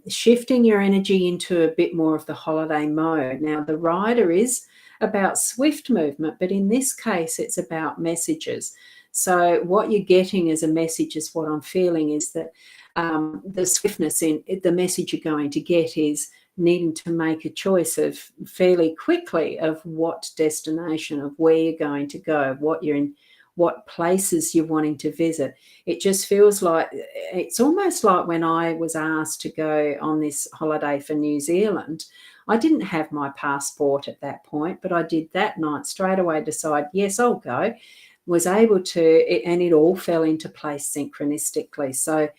S1: shifting your energy into a bit more of the holiday mode. Now, the rider is about swift movement, but in this case, it's about messages. So what you're getting as a message is what I'm feeling is that the swiftness in the message you're going to get is needing to make a choice of fairly quickly of what destination, of where you're going to go, what places you're wanting to visit. It just feels like it's almost like when I was asked to go on this holiday for New Zealand. I didn't have my passport at that point, but I did that night straight away decide, yes, I'll go. Was able to, and it all fell into place synchronistically. So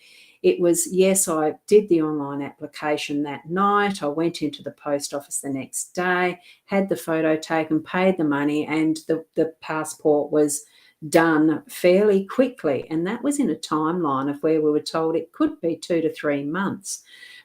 S1: it was, yes, I did the online application that night. I went into the post office the next day, had the photo taken, paid the money, and the passport was done fairly quickly. And that was in a timeline of where we were told it could be 2 to 3 months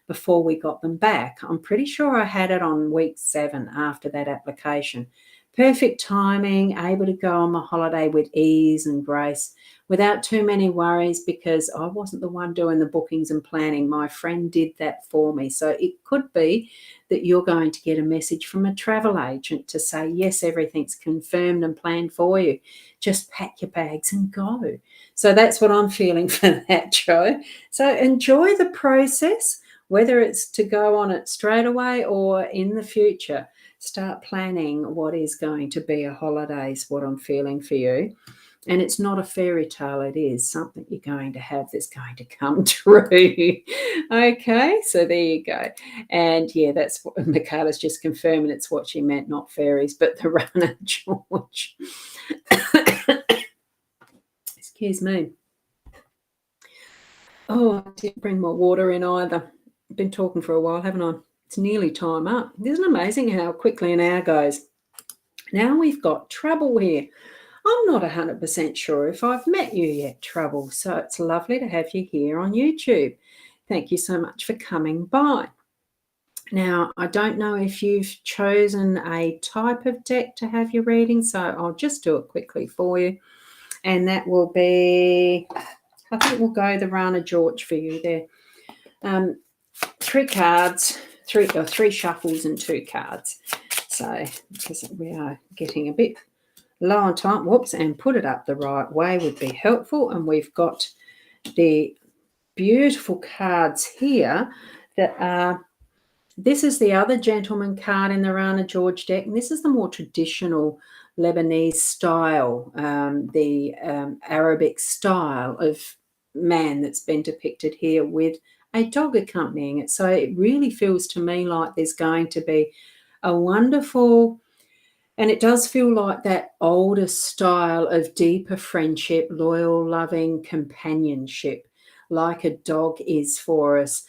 S1: before we got them back. I'm pretty sure I had it on week 7 after that application. Perfect timing, able to go on my holiday with ease and grace without too many worries, because I wasn't the one doing the bookings and planning. My friend did that for me. So it could be that you're going to get a message from a travel agent to say, yes, everything's confirmed and planned for you. Just pack your bags and go. So that's what I'm feeling for that, Joe. So enjoy the process, whether it's to go on it straight away or in the future. Start planning what is going to be a holiday, is what I'm feeling for you. And it's not a fairy tale, it is something you're going to have that's going to come true. Okay, so there you go. And yeah, that's what Mikada's just confirming, it's what she meant, not fairies, but the runner, George. Excuse me. Oh, I didn't bring my water in either. I've been talking for a while, haven't I? It's nearly time up. Isn't it amazing how quickly an hour goes? Now we've got Trouble here. I'm not 100% sure if I've met you yet, Trouble, so it's lovely to have you here on YouTube. Thank you so much for coming by. Now, I don't know if you've chosen a type of deck to have your reading, so I'll just do it quickly for you. And that will be, I think we'll go the Rana George for you there. 3 cards, three shuffles and 2 cards. So, because we are getting a bit low on time, whoops, and put it up the right way would be helpful. And we've got the beautiful cards here that are, this is the other gentleman card in the Rana George deck, and this is the more traditional Lebanese style, the Arabic style of man that's been depicted here with a dog accompanying it. So it really feels to me like there's going to be a wonderful, and it does feel like that older style of deeper friendship, loyal, loving companionship, like a dog is for us.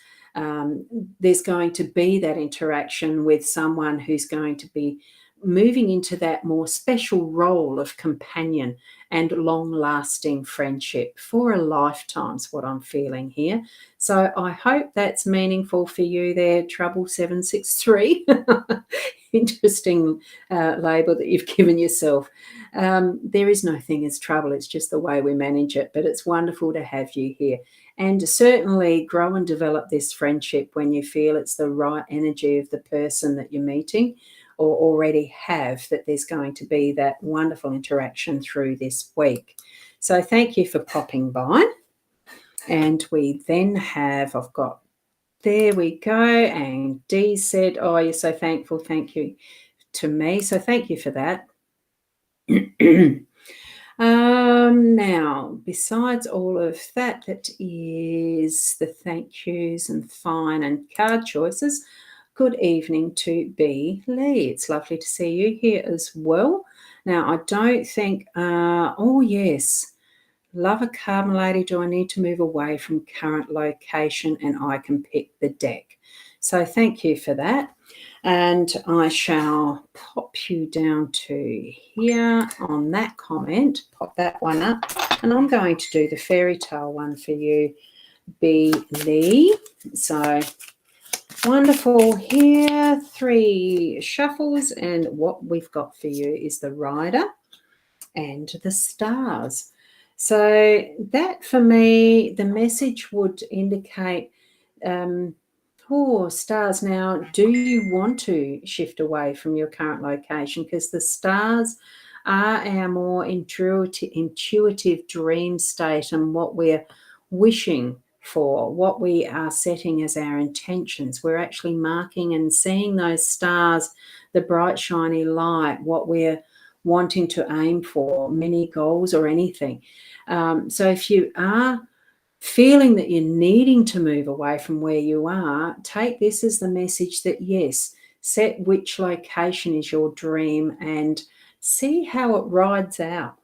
S1: There's going to be that interaction with someone who's going to be moving into that more special role of companion and long-lasting friendship for a lifetime is what I'm feeling here. So I hope that's meaningful for you there, Trouble 763. Interesting label that you've given yourself. There is no thing as trouble, it's just the way we manage it, but it's wonderful to have you here. And certainly grow and develop this friendship when you feel it's the right energy of the person that you're meeting or already have, that there's going to be that wonderful interaction through this week. So thank you for popping by. And we then have, I've got, there we go. And Dee said, oh, you're so thankful. Thank you to me. So thank you for that. Now, besides all of that, that is the thank yous and fine and card choices. Good evening to B. Lee. It's lovely to see you here as well. Now, I don't think, oh yes, love a card, lady. Do I need to move away from current location and I can pick the deck? So thank you for that. And I shall pop you down to here on that comment, pop that one up. And I'm going to do the fairy tale one for you, B. Lee. So wonderful here, 3 shuffles, and what we've got for you is the Rider and the Stars. So that for me, the message would indicate, stars, now, do you want to shift away from your current location? Because the stars are our more intuitive dream state and what we're wishing for, what we are setting as our intentions. We're actually marking and seeing those stars, the bright, shiny light, what we're wanting to aim for, many goals or anything. So if you are feeling that you're needing to move away from where you are, take this as the message that, yes, set which location is your dream and see how it rides out.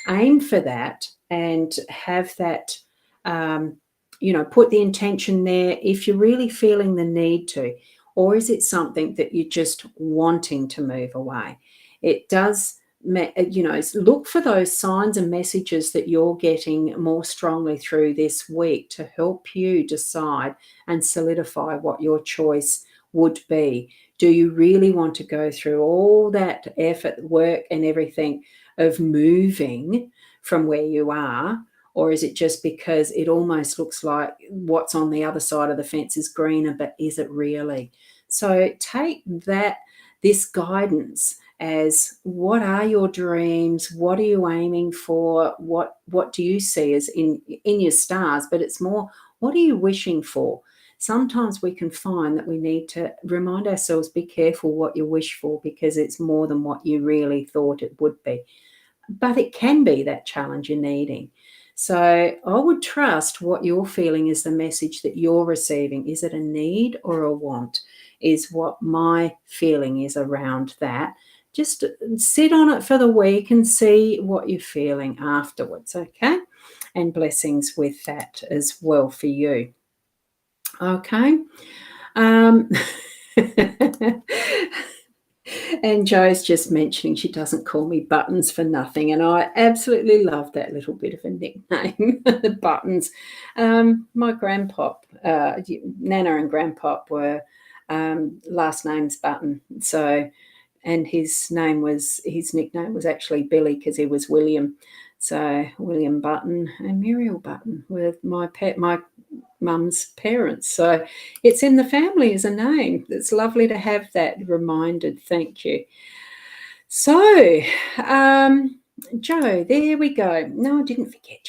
S1: Aim for that and have that, put the intention there if you're really feeling the need to, or is it something that you're just wanting to move away? It does, look for those signs and messages that you're getting more strongly through this week to help you decide and solidify what your choice would be. Do you really want to go through all that effort, work, and everything of moving from where you are? Or is it just because it almost looks like what's on the other side of the fence is greener, but is it really? So take this guidance as, what are your dreams? What are you aiming for? What do you see as in your stars? But it's more, what are you wishing for? Sometimes we can find that we need to remind ourselves, be careful what you wish for, because it's more than what you really thought it would be. But it can be that challenge you're needing. So I would trust what you're feeling is the message that you're receiving. Is it a need or a want? Is what my feeling is around that. Just sit on it for the week and see what you're feeling afterwards, okay? And blessings with that as well for you. Okay. And Jo's just mentioning she doesn't call me Buttons for nothing, and I absolutely love that little bit of a nickname, the Buttons. My grandpop, Nana and Grandpop were last name's Button, so, and his nickname was actually Billy because he was William. So William Button and Muriel Button were my mum's parents. So it's in the family as a name. It's lovely to have that reminded. Thank you. So, Jo, there we go. No, I didn't forget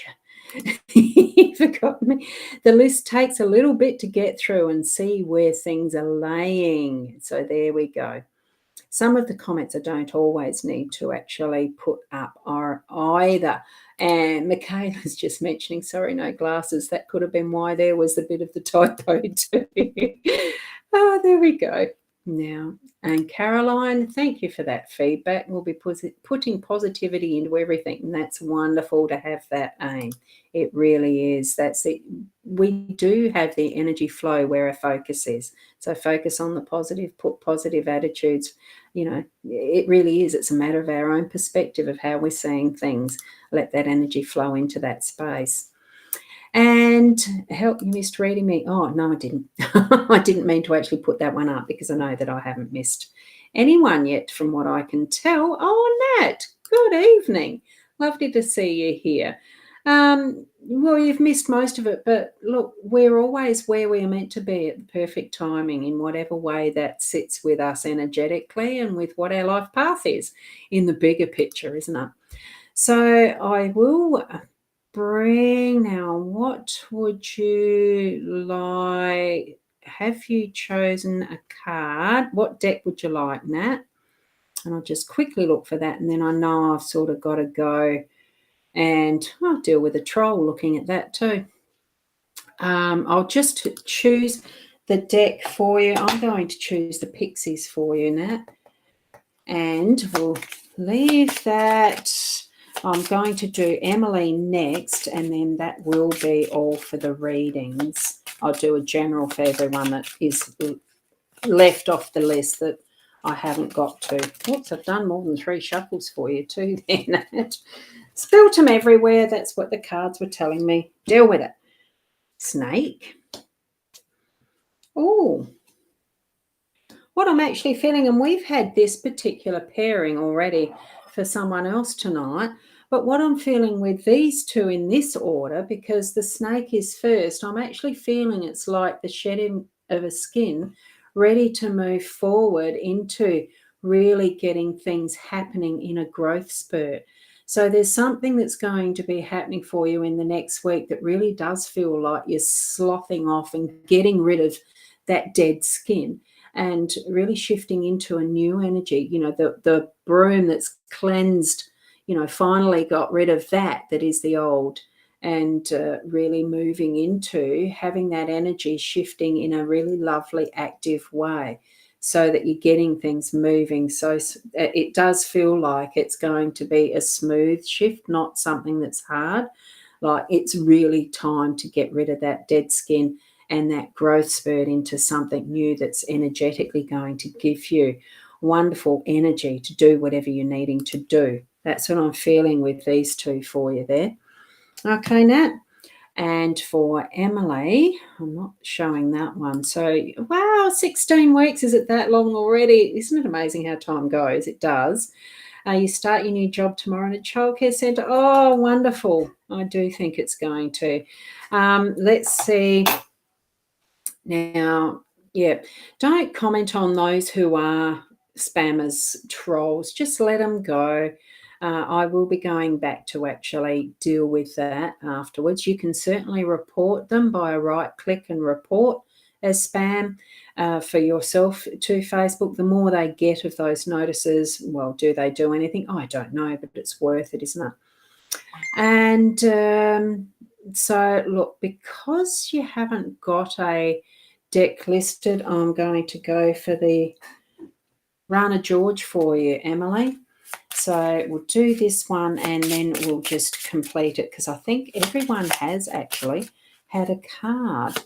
S1: you. You forgot me. The list takes a little bit to get through and see where things are laying. So there we go. Some of the comments I don't always need to actually put up are either. And Michaela's just mentioning, sorry, no glasses. That could have been why there was a bit of the typo too. Oh, there we go. Now, and Caroline, thank you for that feedback. We'll be putting positivity into everything, and that's wonderful to have that aim. It really is. That's it. We do have the energy flow where our focus is. So focus on the positive, put positive attitudes. It really is. It's a matter of our own perspective of how we're seeing things. Let that energy flow into that space. And help, you missed reading me. Oh, no, I didn't. I didn't mean to actually put that one up because I know that I haven't missed anyone yet from what I can tell. Oh, Nat, good evening. Lovely to see you here. Well, you've missed most of it, but look, we're always where we are meant to be at the perfect timing in whatever way that sits with us energetically and with what our life path is in the bigger picture, isn't it? So I will bring now, what would you like? Have you chosen a card? What deck would you like, Nat? And I'll just quickly look for that, and then I know I've sort of got to go and I'll deal with a troll looking at that too. I'll just choose the deck for you. I'm going to choose the Pixies for you, Nat. And we'll leave that. I'm going to do Emily next, and then that will be all for the readings. I'll do a general for everyone that is left off the list that I haven't got to. Oops, I've done more than 3 shuffles for you too then. Spilt them everywhere. That's what the cards were telling me. Deal with it. Snake. Oh, what I'm actually feeling, and we've had this particular pairing already for someone else tonight, but what I'm feeling with these two in this order, because the snake is first, I'm actually feeling it's like the shedding of a skin, ready to move forward into really getting things happening in a growth spurt. So there's something that's going to be happening for you in the next week that really does feel like you're sloughing off and getting rid of that dead skin and really shifting into a new energy. You know, the broom that's cleansed, you know, finally got rid of that is the old, and really moving into having that energy shifting in a really lovely, active way, so that you're getting things moving. So it does feel like it's going to be a smooth shift, not something that's hard. Like it's really time to get rid of that dead skin and that growth spurt into something new that's energetically going to give you wonderful energy to do whatever you're needing to do. That's what I'm feeling with these two for you there. Okay, Nat. And for Emily, I'm not showing that one. So, wow, 16 weeks. Is it that long already? Isn't it amazing how time goes? It does. You start your new job tomorrow in a childcare centre. Oh, wonderful. I do think it's going to. Let's see. Now, yeah, don't comment on those who are spammers, trolls. Just let them go. I will be going back to actually deal with that afterwards. You can certainly report them by a right click and report as spam for yourself to Facebook. The more they get of those notices, well, do they do anything? I don't know, but it's worth it, isn't it? And so, look, because you haven't got a deck listed, I'm going to go for the Rana George for you, Emily. So we'll do this one and then we'll just complete it, because I think everyone has actually had a card.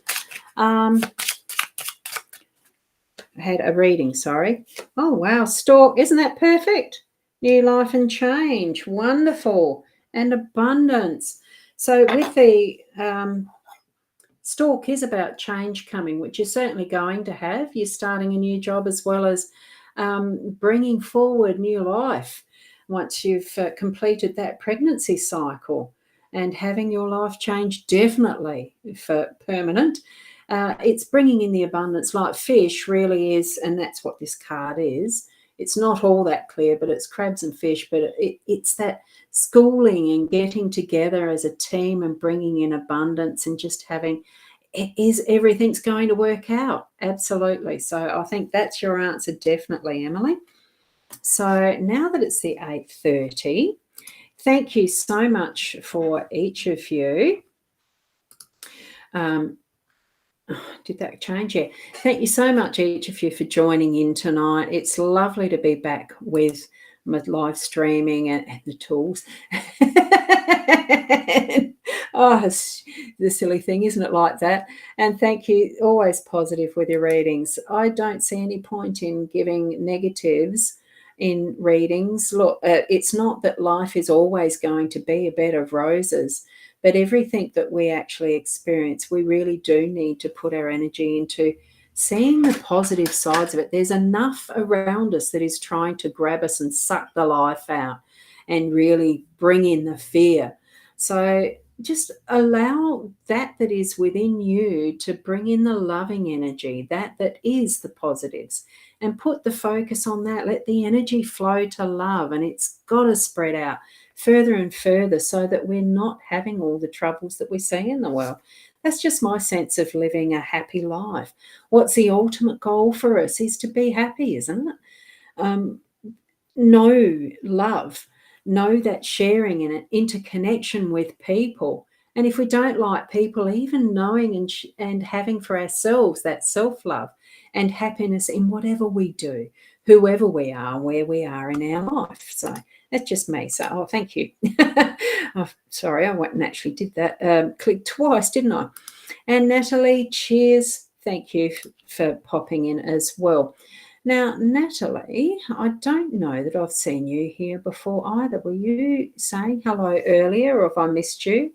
S1: Had a reading, sorry. Oh, wow, Stork. Isn't that perfect? New life and change. Wonderful. And abundance. So with the Stork is about change coming, which you're certainly going to have. You're starting a new job as well as bringing forward new life once you've completed that pregnancy cycle, and having your life change definitely for permanent. It's bringing in the abundance like fish really is, and that's what this card is. It's not all that clear, but it's crabs and fish, but it's that schooling and getting together as a team and bringing in abundance and just having everything's going to work out. Absolutely. So I think that's your answer, definitely, Emily. So now that it's the 8:30, thank you so much for each of you. Did that change? Yeah. Thank you so much, each of you, for joining in tonight. It's lovely to be back with my live streaming and the tools. Oh, it's the silly thing, isn't it, like that? And thank you, always positive with your readings. I don't see any point in giving negatives in readings. Look, it's not that life is always going to be a bed of roses, but everything that we actually experience, we really do need to put our energy into seeing the positive sides of it. There's enough around us that is trying to grab us and suck the life out and really bring in the fear. So just allow that is within you to bring in the loving energy, that is the positives, and put the focus on that. Let the energy flow to love, and it's got to spread out further and further so that we're not having all the troubles that we see in the world. That's just my sense of living a happy life. What's the ultimate goal for us is to be happy, isn't it? Know love, know that sharing and an interconnection with people. And if we don't like people, even knowing and having for ourselves that self-love and happiness in whatever we do, whoever we are, where we are in our life. So that's just me. So, thank you. Oh, sorry, I went and actually did that. Clicked twice, didn't I? And Natalie, cheers thank you for popping in as well. Now, Natalie, I don't know that I've seen you here before either. Were you saying hello earlier, or have I missed you?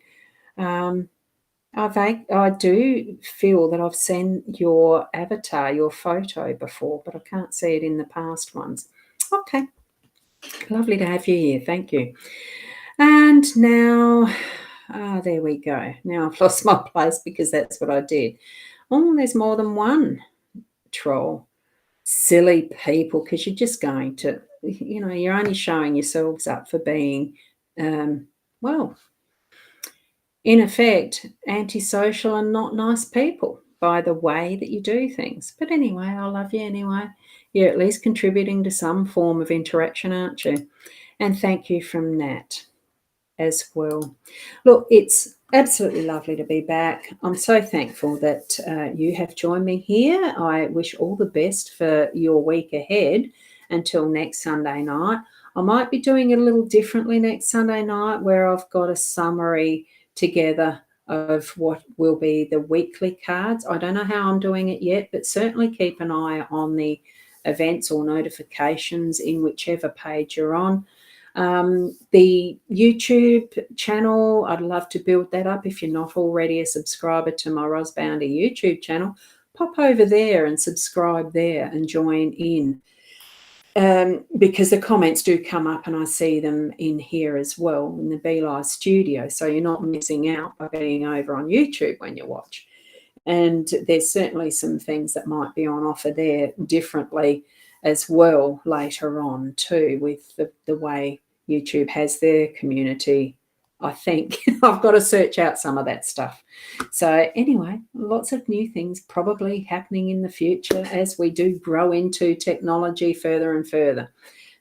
S1: I do feel that I've seen your avatar, your photo before, but I can't see it in the past ones. Okay, lovely to have you here. Thank you. And now, there we go. Now I've lost my place because that's what I did. Oh, there's more than one troll. Silly people, because you're just going to, you're only showing yourselves up for being, well, in effect, antisocial and not nice people by the way that you do things. But anyway, I love you anyway. You're at least contributing to some form of interaction, aren't you? And thank you from Nat as well. Look, it's absolutely lovely to be back. I'm so thankful that you have joined me here. I wish all the best for your week ahead until next Sunday night. I might be doing it a little differently next Sunday night, where I've got a summary together of what will be the weekly cards. I don't know how I'm doing it yet, but certainly keep an eye on the events or notifications in whichever page you're on. The YouTube channel, I'd love to build that up. If you're not already a subscriber to my Ros Boundy YouTube channel, pop over there and subscribe there and join in. Because the comments do come up and I see them in here as well in the Be Live studio. So you're not missing out by being over on YouTube when you watch. And there's certainly some things that might be on offer there differently as well later on too, with the way YouTube has their community. I think I've got to search out some of that stuff. So anyway, lots of new things probably happening in the future as we do grow into technology further and further.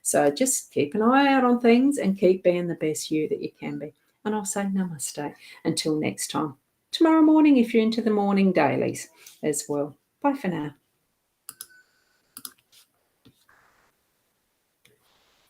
S1: So just keep an eye out on things and keep being the best you that you can be. And I'll say namaste until next time. Tomorrow morning if you're into the morning dailies as well. Bye for now.